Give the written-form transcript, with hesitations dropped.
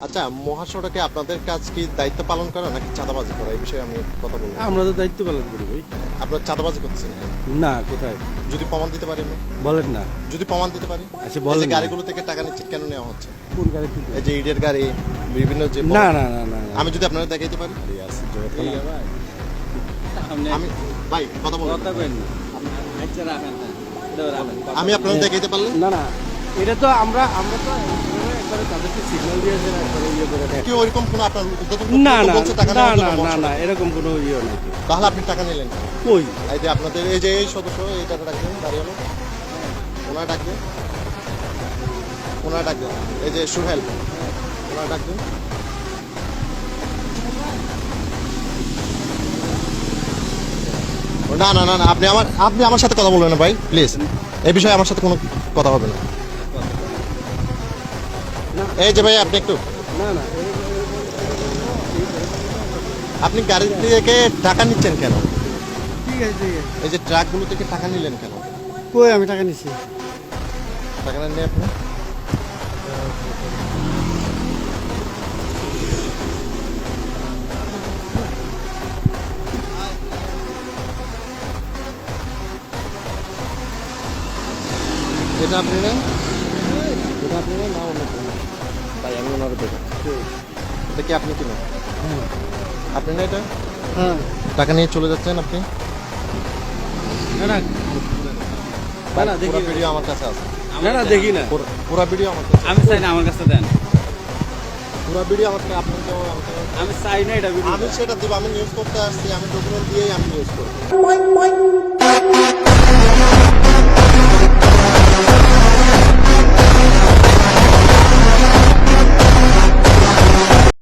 আচ্ছা, মহাসড়কে আপনাদের কাজ কি দায়িত্ব পালন করা নাকি চাঁদাবাজি করা? এই বিষয়ে আমি কথা বলবো। আমরা তো দায়িত্ব পালন করি ভাই। আপনারা চাঁদাবাজি করতেছেন কেন? না, কোথায় যদি প্রমাণ দিতে পারি আমি? বলেন না। যদি প্রমাণ দিতে পারি? আচ্ছা এই বলেন যে না। গাড়িগুলো থেকে টাকা নিচ্ছে কেন নেওয়া হচ্ছে? কোন গাড়ি থেকে? এই যে ইটের গাড়ি, বিভিন্ন যে না না না না না। আমি যদি আপনারা দেখাইতে পারি? আমি ভাই কথা বলবো। আমি আপনারা দেখাইতে পারলে? না না, এটা তো আমরা তো একবারে তাদেরকে সিগন্যাল দিয়েছে একবারে ইয়ে করে দেয়। কি ওইরকম কোনো আপনার উদ্বোধন না না বলছে টাকা না নেওয়ার না জন্য না না, মহাসড়কে? এরকম কোনো ইয়ে নাই তো। তাহলে আপনি টাকা নিলেন কেন? কই? এই যে আপনাদের এই যে এই সদস্য এইটা ডাকবেন দাঁড়িয়ে ওনার ডাকবেন, ওনার ডাকবেন, এই যে সুহেল ওনার ডাকবেন। না না না না, আপনি আমার সাথে কথা বলবেন না ভাই, প্লিজ। এই বিষয়ে আমার সাথে কোনো কথা হবে না। এই যে ভাই আপনি একটু, না না, আপনি গাড়ি থেকে টাকা নিচ্ছেন কেন? ঠিক আছে ঠিক আছে। এই যে ট্রাকগুলো থেকে টাকা নিলেন কেন? কই আমি টাকা নিচ্ছি? টাকা নেন আপনি? এটা আপনি নেন? এটা আপনি নেন না অন্য কেউ? তাই আমি ওনার দেবো। এটা কি আপনি কিনেন? আপনি না এটা হ্যাঁ। টাকা নিয়ে চলে যাচ্ছেন আপনি? না না না না, দেখি পুরো ভিডিও আমার কাছে আছে। না না, দেখি না। পুরো ভিডিও আমার কাছে। আমি চাই না, আমার কাছে দেন। পুরো ভিডিও আমার কাছে। আপনাকে আমি চাই না এটা ভিডিও। আমি সেটা দিব। আমি নিউজ করতে আসছি, আমি ডকুমেন্ট দিয়েই আমি নিউজ করব।